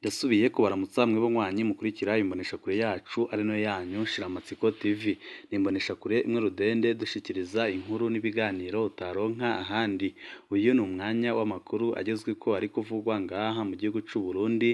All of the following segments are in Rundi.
Ndasubiye kubaramutsa mwebwe nywanyi mukurikira imboneshakure yacu ari nayo yanyu Shiramatsiko TV. Ni imboneshakure imwe rudende dushikiriza inkuru n'ibiganiro utaronka ahandi. Uyu ni umwanya w'amakuru agezweko ari kuvugwa ngaha mu gihugu c'u Burundi,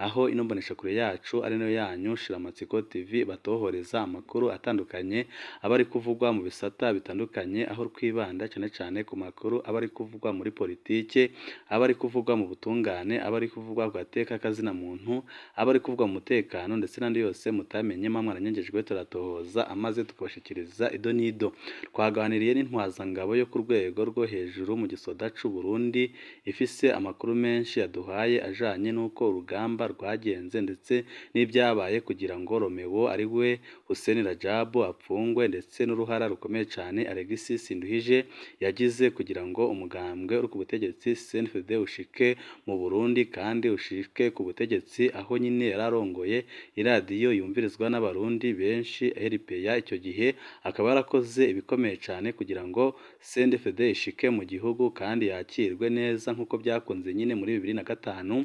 aho ino mboneshakure yacu ari nayo yanyu Shiramatsiko TV batohoreza amakuru atandukanye aba ari kuvugwa mu bisata bitandukanye, aho twibanda cane cane ku makuru aba ari kuvugwa muri politike, aba ari kuvugwa mu butungane, aba ari kuvugwa ku gateka kazina muntu, aba ari kuvugwa mu mutekano ndetse n'andi yose mutamenye mwaranyagejwe turatohoza amaze tukabashikiriza ido n'ido. Twaganiriye n'intwazangabo yo ku rwego rwo hejuru mu gisoda c'u Burundi ifise amakuru menshi yaduhaye ajanye n'uko urugamba rwagenze ndetse n'ibyabaye kugira ngo Romeo ari we Hussein Rajabu apfungwe, ndetse n'uruhara rukomeye cane Alex Sinduhije yagize kugira ngo umugambwe uri ku butegetsi CNDD ushike mu Burundi kandi ushike ku butegetsi, aho nyine yararongoye iradiyo yumvirizwa n'abarundi benshi RPA. Icyo gihe akaba yarakoze ibikomeye cane kugira ngo CNDD ishike mu gihugu kandi yakirwe neza nk'uko byakunze nyine muri 2005,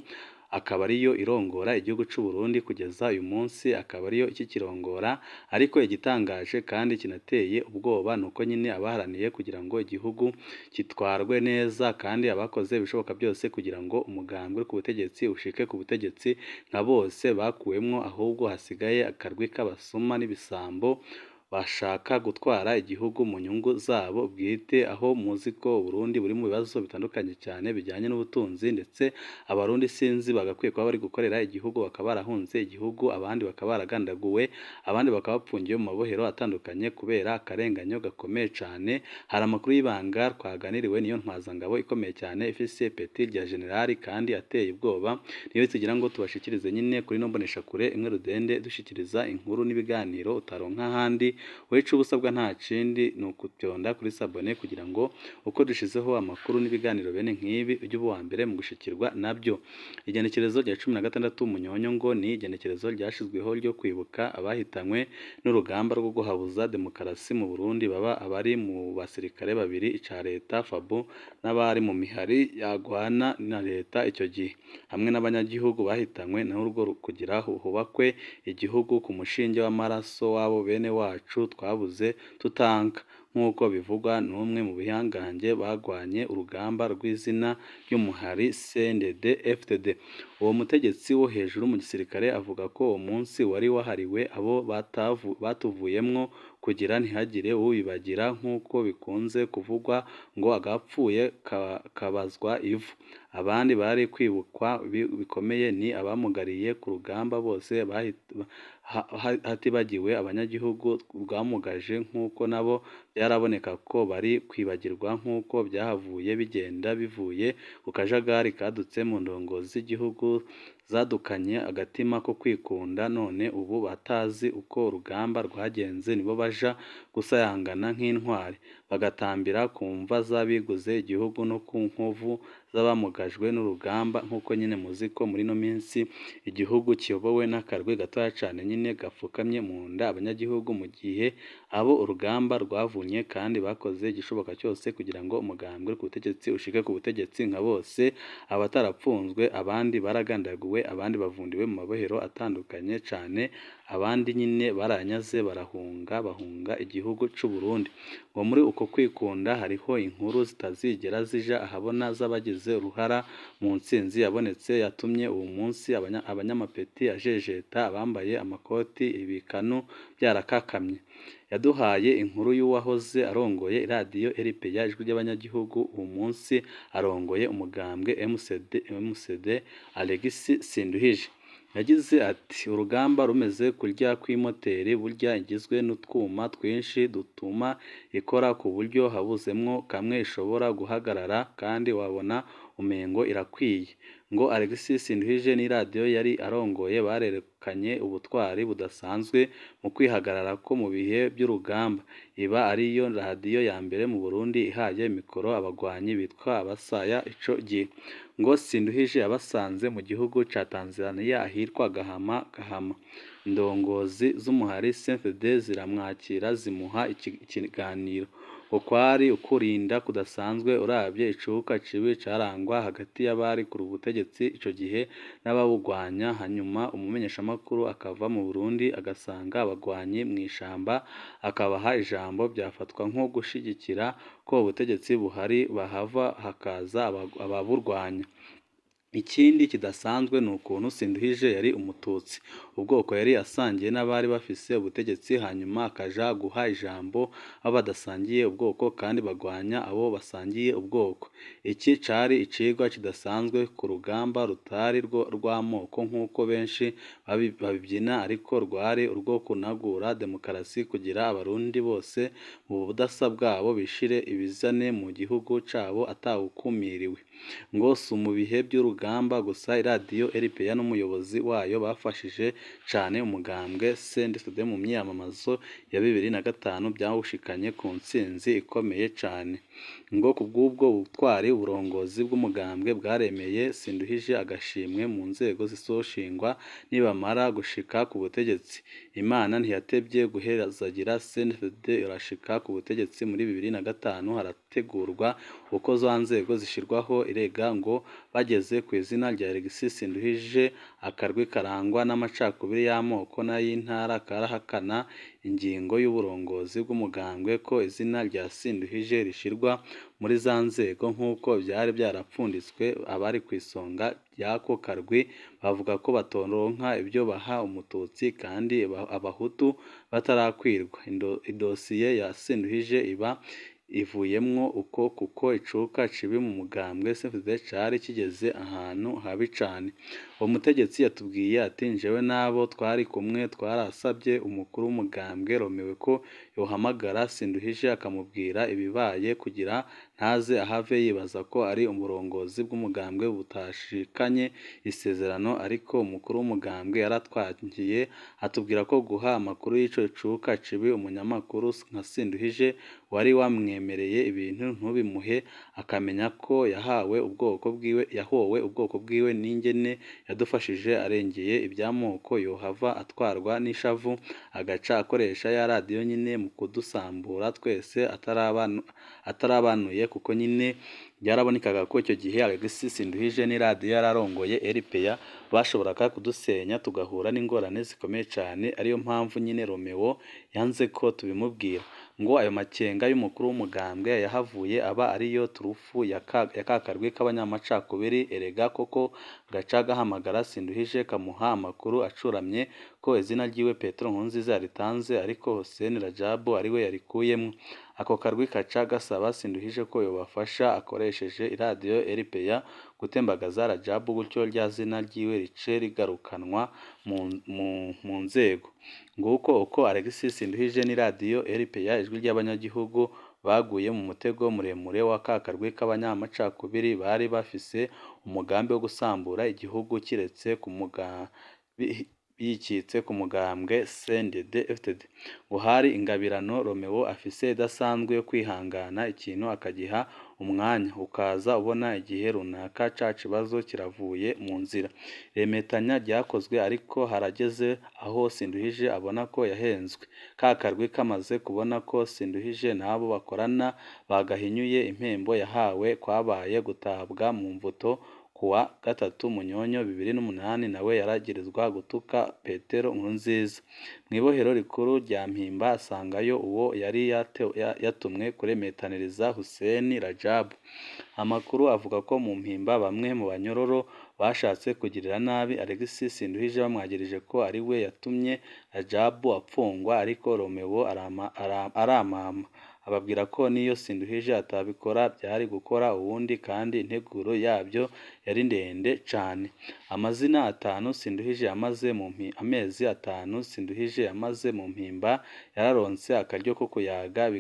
akaba ariyo irongora igihugu c'u Burundi kugeza uyu munsi, akaba ariyo iki kirongora. Ariko igitangaje kandi kinateye ubwoba nuko nyine abaharaniye kugira ngo igihugu kitwarwe neza kandi abakoze ibishoboka byose kugira ngo umugambwe ku butegetsi ushike ku butegetsi nka bose bakuwemwo, ahubwo hasigaye akarwi k'abasuma n'ibisambo bashaka gutwara igihugu mu nyungu zabo bwite, aho muzi ko Burundi buri mu bibazo bitandukanye cyane bijyanye n'ubutunzi, ndetse abarundi sinzi bagakwiye kuba bari gukorera igihugu, bakaba barahunze igihugu, abandi bakaba baragandaguwe, abandi bakaba bapfungiye mu mabohero atandukanye kubera akarenganyo gakomeye cyane. Hari amakuru y'ibanga twaganiriwe niyo ntwazangabo ikomeye cyane ifise peti rya generali kandi ateye ubwoba, niyo tugira ngo tubashikirize nyine kuri no mboneshakure imwe rudende dushikiriza inkuru n'ibiganiro utaronka ahandi. Wecu ubusabwa nta kindi ni ukutyonda kuri sabone kugira ngo uko dushizeho amakuru n'ibiganiro bene nk'ibi ujye uba uwa mbere mu gushikirwa nabyo. Igenekerezo rya 16 Munyonyo ngo ni igenekerezo ryashizweho ryo kwibuka abahitanywe n'urugamba rwo guhabuza demokarasi mu Burundi, baba abari mu basirikare babiri ica leta Fabu n'abari mu mihari yagwana na leta icyo gihe, hamwe n'abanyagihugu bahitanywe n'urwo kugira hubakwe igihugu ku mushinge w'amaraso wabo bene wacu twabuze tutanka, nk'uko bivugwa n'umwe mu bihangange bagwanye urugamba rw'izina ry'umuhari CNDD FDD. Uwo mutegetsi wo hejuru mu gisirikare avuga ko uwo munsi wari wahariwe abo batuvuyemwo kugira ntihagire uwibagira, nk'uko bikunze kuvugwa ngo agapfuye kabazwa ivu. Abandi bari kwibukwa bikomeye ni abamugariye ku rugamba bose hatibagiwe abanyagihugu rwamugaje, nk'uko nabo byaraboneka ko bari kwibagirwa, nk'uko byahavuye bigenda bivuye ku kajagari kadutse mu ndongozi z'igihugu zadukanye agatima ko kwikunda, none ubu batazi uko urugamba rwagenze nibo baja gusayangana nk'intwari bagatambira ku mva z'abiguze igihugu no ku nkovu z'abamugajwe n'urugamba, nk'uko nyine muzi ko muri no minsi igihugu kiyobowe n'akarwi gatoya cane nyine gapfukamye mu nda abanyagihugu, mu gihe abo urugamba rwavunye kandi bakoze igishoboka cyose kugira ngo umugambwe ku butegetsi ushike ku butegetsi nka bose. Abatarapfunzwe abandi baragandaguwe, abandi bavundiwe mu mabohero atandukanye cane, abandi nyine baranyaze bahunga igihugu c'u Burundi. Ngo muri uko kwikunda hariho inkuru zitazigera zija ahabona z'abagize uruhara mu ntsinzi yabonetse yatumye uwo munsi abanyamapeti ajejeta abambaye amakoti ibikanu byarakakamye. Yaduhaye inkuru y'uwahoze arongoye iradiyo RPA ijwi ry'abanyagihugu, uwo munsi arongoye umugambwe MCD Alex Sinduhije. Yagize ati urugamba rumeze kurya kw'imoteri burya igizwe n'utwuma twinshi dutuma ikora ku buryo habuzemwo kamwe ishobora guhagarara kandi wabona umengo irakwiye. Ngo Alex Sinduhije n'iradiyo yari arongoye barerekanye ubutwari budasanzwe mu kwihagarara ko mu bihe by'urugamba, iba ariyo radiyo ya mbere mu Burundi ihaye mikoro abagwanyi bitwa abasaya ico gihe. Ngo Sinduhije yabasanze mu gihugu ca Tanzania ahitwa Gahama. indongozi z'umuhari CNDD ziramwakira zimuha ikiganiro. Kwari ukurinda kudasanzwe uravye icuka cibi carangwa hagati y'abari ku butegetsi ico gihe n'ababugwanya. Hanyuma umumenyeshamakuru akava mu Burundi agasanga abagwanyi mw'ishamba akabaha ijambo, byafatwa nko gushigikira ko ubutegetsi buhari, bahava hakaza ababurwanya. Ikindi kidasanzwe ni ukuntu Sinduhije yari umututsi, ubwoko yari asangiye n'abari bafise ubutegetsi, hanyuma akaja guha ijambo abo badasangiye ubwoko kandi bagwanya abo basangiye ubwoko. Iki cari icigwa kidasanzwe ku rugamba rutari rw'amoko nk'uko benshi babibyina, ariko rwari urwo kunagura demokarasi kugira abarundi bose mu budasa bwabo bishire ibizane mu gihugu cabo atawukumiriwe. Ngo si mu bihe by'urugamba gusa iradiyo RPA n'umuyobozi wayo bafashije cane umugambwe CNDD mu myamamazo ya 2005 byawushikanye ku ntsinzi ikomeye cane. Ngo kubw'ubwo butwari uburongozi bw'umugambwe bwaremeye Sinduhije agashimwe mu nzego zizoshingwa nibamara gushika ku butegetsi. Imana ntiyatevye guherazagira CNDD irashika ku butegetsi muri 2005. Harategurwa uko za nzego zishirwaho, irega ngo bageze ku izina rya Alex Sinduhije akarwi karangwa n'amacakubiri y'amoko n'ay'intara karahakana ingingo y'uburongozi bw'umugambwe ko izina rya Sinduhije rishirwa muri za nzego nk'uko byari byarapfunditswe. Abari ku isonga ry'ako karwi bavuga ko batoronka ibyo baha umututsi kandi abahutu batarakwirwa. Idosiye ya Sinduhije iba ivuyemwo uko, kuko icuka cibi mu mugambwe CNDD cari kigeze ahantu habi cane. Uwo mutegetsi yatubwiye ati jewe n'abo twari kumwe twarasabye umukuru w'umugambwe Romewe ko yohamagara Sinduhije akamubwira ibibaye kugira ntaze ahave yibaza ko ari umurongozi bw'umugambwe butashikanye isezerano, ariko umukuru w'umugambwe yaratwangiye atubwira ko guha amakuru y'ico cuka cibi umunyamakuru nka Sinduhije wari wamwemereye ibintu ntubimuhe, akamenya ko yahowe ubwoko bwiwe n'ingene yadufashije arengeye iby'amoko, yohava atwarwa n'ishavu agaca akoresha ya radiyo nyine mu kudusambura twese atarabanuye, kuko nyine byarabonekaga ko icyo gihe Alex Sinduhije n'iradiyo yararongoye RPA bashoboraga kudusenya tugahura n'ingorane zikomeye cyane. Ariyo mpamvu nyine Romeo yanze ko tubimubwira. Ngo ayo makenga y'umukuru w'umugambwe yahavuye aba ariyo turufu ya kakarwi k'abanyamacakubiri. Erega koko gaca gahamagara Sinduhije kamuha amakuru acuramye ko izina ryiwe Petero Nkurunziza yaritanze, ariko Hussein Rajabu ariwe yarikuyemo. Ako karwi kaca gasaba Sinduhije ko yobafasha akoresheje iradiyo RPA gutembagaza Rajabu, gutyo rya zina ryiwe rice rigarukanwa mu nzego. Nguko uko Alex Sinduhije n'iradiyo RPA ijwi ry'abanyagihugu baguye mu mutego muremure wa kakarwi k'abanyamacakubiri bari bafise umugambi wo gusambura igihugu bikitse ku mugambwe CNDD-FDD. Ngo hari ingabirano Romeo afise idasanzwe yo kwihangana ikintu akagiha umwanya, ukaza ubona igihe runaka ca kibazo kiravuye mu nzira. Remetanya ryakozwe, ariko harageze aho Sinduhije abona ko yahenzwe. Kakarwi kamaze kubona ko Sinduhije n'abo bakorana bagahinyuye impembo yahawe, kwabaye gutabwa mu mvuto. Kuwa 3 Munyonyo 2008 nawe yaragirizwa gutuka Petero Nkurunziza. Mwibohero rikuru rya Mpimba asangayo uwo yari yatumwe kuremetaniriza Hussein Rajabu. Amakuru avuga ko mu Mpimba bamwe mu banyororo bashatse kugirira nabi Alex Sinduhije bamwagirije ko ari we yatumye Rajabu apfungwa, ariko Romeo aramama ababwira ko niyo Sinduhije atabikora byari gukora uwundi, kandi integuro yabyo yari ndende cane. Amezi 5 Sinduhije yamaze mu Mpimba yararonse akaryo ko kuyaga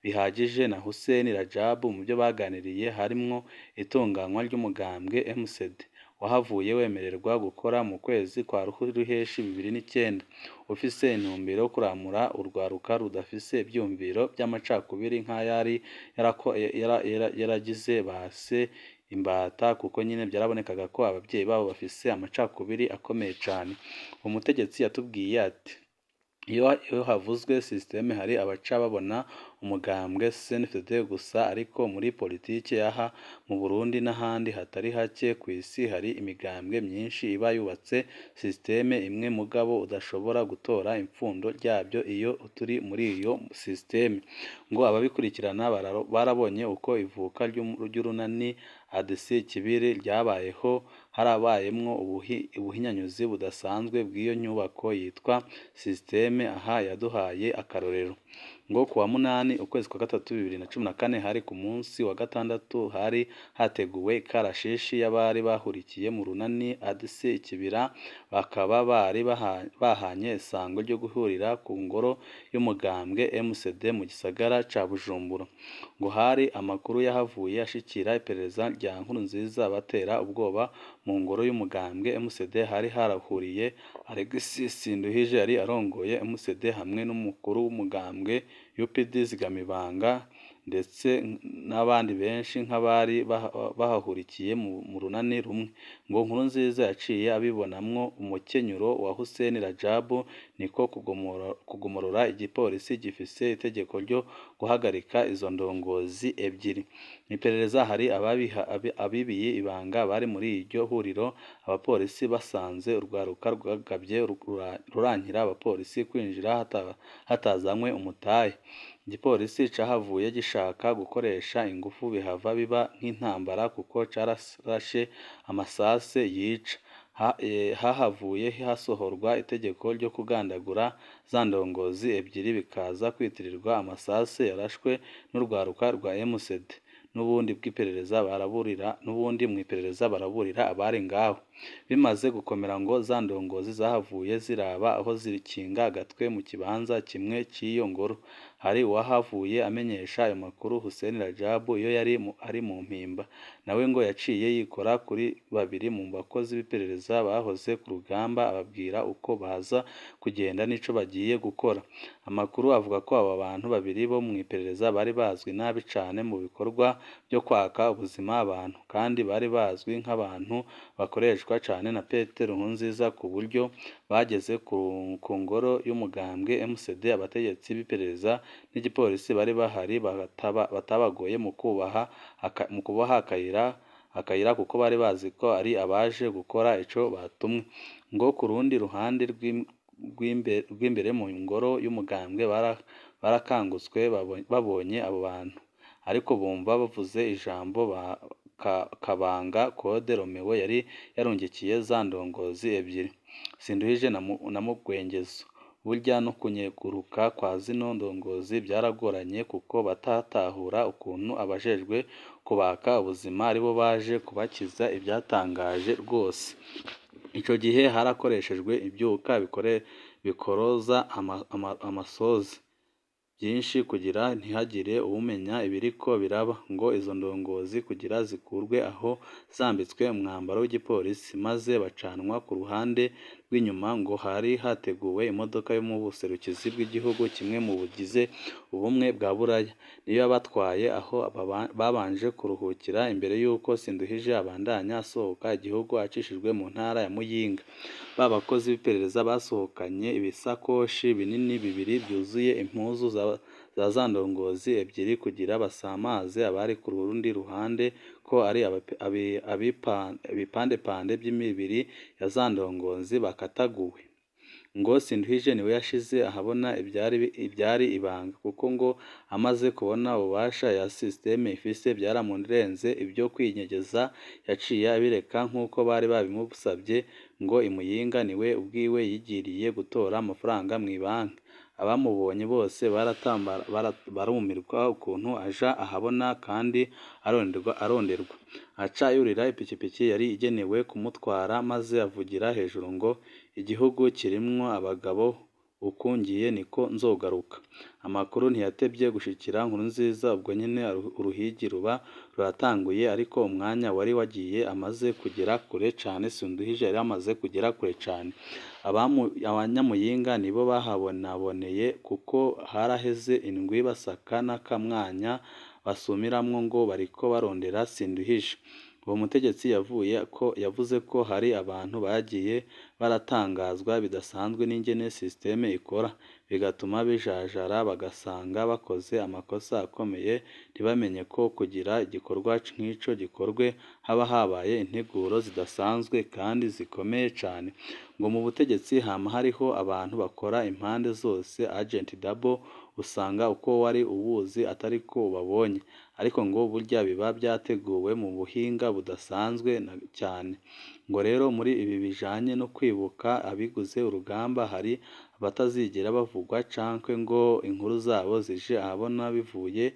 bihagije na Hussein Rajabu. Mu byo baganiriye harimwo itunganywa ry'umugambwe MCD wahavuye wemererwa gukora mu kwezi kwa Ruheshi 2009, ufise intumbero yo kuramura urwaruka rudafise ibyumviro by'amacakubiri nk'ayari yaragize base imbata kuko nyine byarabonekaga ko ababyeyi babo bafise amacakubiri akomeye cyane. Umutegetsi yatubwiye ati iyo havuzwe systeme hari abaca babona umugambwe CNDD gusa, ariko muri politiki yaha mu Burundi n'ahandi hatari hake ku isi hari imigambwe myinshi iba yubatse systeme imwe mugabo udashobora gutora ipfundo ryabyo iyo turi muri iyo systeme. Ngo ababikurikirana barabonye uko ivuka ry'urunani ADC Kibiri ryabayeho, harabayemwo ubuhinyanyuzi budasanzwe bw'iyo nyubako yitwa systeme. Aha yaduhaye akarorero ngo kuwa munani ukwezi kwa gatatu 2014 hari ku munsi wa gatandatu hari hateguwe ikarashishi y'abari bahurikiye mu runani ADC Kibira, bakaba bari bahanye isango ryo guhurira ku ngoro y'umugambwe MCD mu gisagara ca Bujumbura. Ngo hari amakuru yahavuye ashikira iperereza rya Nkurunziza batera ubwoba mu ngoro y'umugambwe MCD. Hari harahuriye Alex Sinduhije yari arongoye MCD hamwe n'umukuru w'umugambwe UPD Zigamibanga ndetse n'abandi benshi nk'abari bahahurikiye mu runani rumwe. Ngo Nkurunziza yaciye abibonamwo umukenyuro wa Hussein Rajabu, niko kugomorora igipolisi gifise itegeko ryo guhagarika izo ndongozi ebyiri. Iperereza hari abibiye ibanga bari muri iryo huriro. Abapolisi basanze urwaruka rwagabye rurankira abapolisi kwinjira hatazanywe umutahe. Igipolisi cahavuye gishaka gukoresha ingufu bihava biba nk'intambara kuko carashe amasase yica. Hahavuye hasohorwa itegeko ryo kugandagura za ndongozi ebyiri bikaza kwitirirwa amasase yarashwe n'urwaruka rwa MCD. N'ubundi mw'iperereza baraburira abari ngaho. Bimaze gukomera ngo za ndongozi zahavuye ziraba aho zikinga agatwe mu kibanza kimwe cy'iyo ngoro. Hari uwahavuye amenyesha ayo makuru Hussein Rajabu iyo ari mu mpimba, nawe ngo yaciye yikora kuri babiri mu bakozi b'iperereza bahoze ku rugamba, ababwira uko baza kugenda n'ico bagiye gukora. Amakuru avuga ko aba bantu babiri bo mw'iperereza bari bazwi nabi cane mu bikorwa byo kwaka ubuzima abantu, kandi bari bazwi nk'abantu bakoreshwa cane na Petero Nkurunziza ku buryo bageze ku ngoro y'umugambwe MCD abategetsi b'iperereza n'igipolisi bari bahari batabagoye mu kubaha akayira kuko bari bazi ko ari abaje gukora ico batumwe. Ngo ku rundi ruhande rw'imbere mu ngoro y'umugambwe barakangutswe babonye abo bantu, ariko bumva bavuze ijambo Kabanga Code Romeo yari yarungikiye za ndongozi ebyiri Sinduhije na Mugwengezo. Burya no kunyeguruka kwa zino ndongozi byaragoranye kuko batatahura ukuntu abajejwe kubaka ubuzima aribo baje kubakiza. Ibyatangaje rwose ico gihe harakoreshejwe ibyuka bikoroza amasozi byinshi kugira ntihagire uwumenya ibiriko biraba. Ngo izo ndongozi kugira zikurwe aho zambitswe umwambaro w'igipolisi maze bacanwa ku ruhande rw'inyuma. Ngo hari hateguwe imodoka yo mu buserukizi bw'igihugu kimwe mu bugize ubumwe bwa Buraya, niyo yabatwaye aho babanje kuruhukira imbere y'uko Sinduhije abandanya asohoka igihugu acishijwe mu ntara ya Muyinga. Ba bakozi b'iperereza basohokanye ibisakoshi binini bibiri byuzuye impuzu za ndongozi ebyiri kugira basamaze abari ku rundi ruhande ko ari ibipandepande by'imibiri ya za ndongozi bakataguwe. Ngo Sinduhije niwe yashize ahabona ibyari ibanga, kuko ngo amaze kubona ububasha ya systeme ifise byaramurenze ibyo kwinyegeza, yaciye abireka nk'uko bari babimusabye. Ngo Imuyinga niwe ubwiwe yigiriye gutora amafaranga mw'ibanki. Abamubonye bose barumirwa ukuntu aja ahabona kandi aronderwa. Aca yurira ipikipiki yari igenewe kumutwara maze avugira hejuru ngo igihugu kirimwo abagabo ukungiye niko nzogaruka. Amakuru ntiyatebye gushikira Nkurunziza, ubwo nyene uruhigi ruba ruratanguye, ariko umwanya wari wagiye amaze kugera kure cane. Sinduhije yari amaze kugera kure cane. Abanyamuyinga nibo bahabonaboneye kuko haraheze indwi basaka n'akamwanya basumiramwo ngo bariko barondera Sinduhije. uwo mutegetsi yavuze ko hari abantu bagiye baratangazwa bidasanzwe n'ingene sisiteme ikora, bigatuma bijajara bagasanga bakoze amakosa akomeye ntibamenye ko kugira igikorwa nk'ico gikorwe haba habaye integuro zidasanzwe kandi zikomeye cane. Ngo mu butegetsi hama hariho abantu bakora impande zose agent double, usanga uko wari uwuzi atari ko ubabonye, ariko ngo burya biba byateguwe mu buhinga budasanzwe cyane. Ngo rero muri ibi bijanye no kwibuka abiguze urugamba hari abatazigera bavugwa canke ngo inkuru zabo zije ahabona bivuye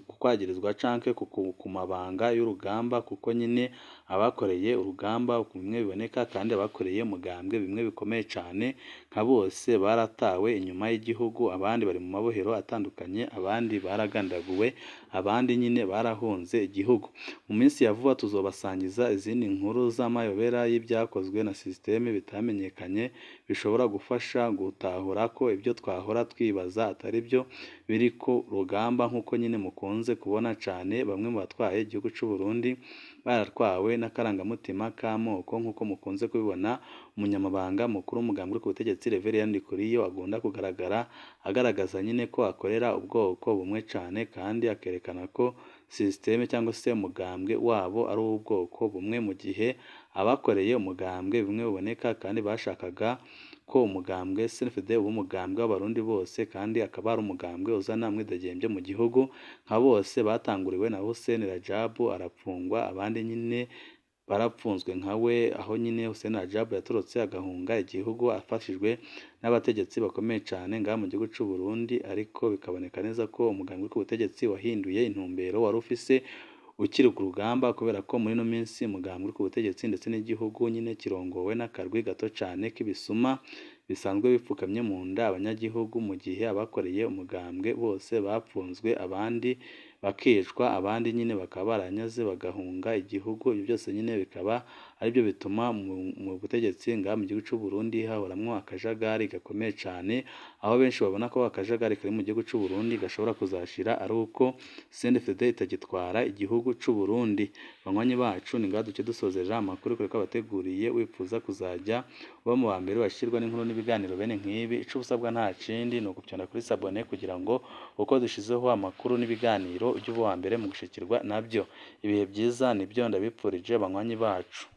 kukwagirizwa canke ku mabanga y'urugamba, kuko nyine abakoreye urugamba bimwe biboneka kandi abakoreye umugambwe bimwe bikomeye cane nka bose baratawe inyuma y'igihugu, abandi bari mu mabohero atandukanye, abandi baragandaguwe, abandi nyine barahunze igihugu. Mu minsi ya vuba tuzobasangiza izindi nkuru z'amayobera y'ibyakozwe na sisiteme bitamenyekanye bishobora gufasha gutahura ko ibyo twahora twibaza atari byo biri ku rugamba, nk'uko nyine mukunze kubona cane bamwe mu batwaye igihugu c'u Burundi baratwawe n'akarangamutima k'amoko, nk'uko mukunze kubibona umunyamabanga mukuru w'umugambi uri ku butegetsi Reverien Ndikuriyo agomba kugaragara agaragaza nyine ko akorera ubwoko bumwe cane kandi akerekana ko sisiteme cyangwa se umugambwe wabo ari uw'ubwoko bumwe, mu gihe abakoreye umugambwe bimwe biboneka kandi bashakaga ko umugambwe CNDD uba umugambwe w'abarundi bose kandi akaba ari umugambwe uzana mwidegembyo mu gihugu, nka bose batanguriwe na Hussein Rajab arapfungwa, abandi nyine barapfunzwe nka we, aho nyine Hussein Rajab yatorotse agahunga igihugu afashijwe n'abategetsi bakomeye cyane ngaha mu gihugu cy'u Burundi, ariko bikaboneka neza ko umugambi w'ubutegetsi wahinduye intumbero wari ufise ukiri ku rugamba, kubera ko muri ino minsi umugambi uri ku butegetsi ndetse n'igihugu nyine kirongowe n'akarwi gato cyane k'ibisuma bisanzwe bipfukamye mu nda abanyagihugu, mu gihe abakoreye umugambwe bose bapfunzwe, abandi bakicwa, abandi nyine bakaba baranyaze bagahunga igihugu. Ibyo byose nyine bikaba aribyo bituma mu butegetsi ngaha mu gihugu cy'u Burundi hahoramwo akajagari gakomeye cyane, aho benshi babona ko akajagari kari mu gihugu cy'u Burundi gashobora kuzashira ari uko CNDD itagitwara igihugu cy'u Burundi. Banywanyi bacu ni ngaha duce dusozera amakuru kuri ko abateguriye, wifuza kuzajya uba mu ba mbere bashyirwa n'inkuru n'ibiganiro bene nk'ibi, ico usabwa nta kindi ni ukupyonda kuri sabone kugira ngo uko dushizeho amakuru n'ibiganiro ujye uba uwa mbere mu gushikirwa nabyo. Ibihe byiza nibyo ndabipfurije banywanyi bacu.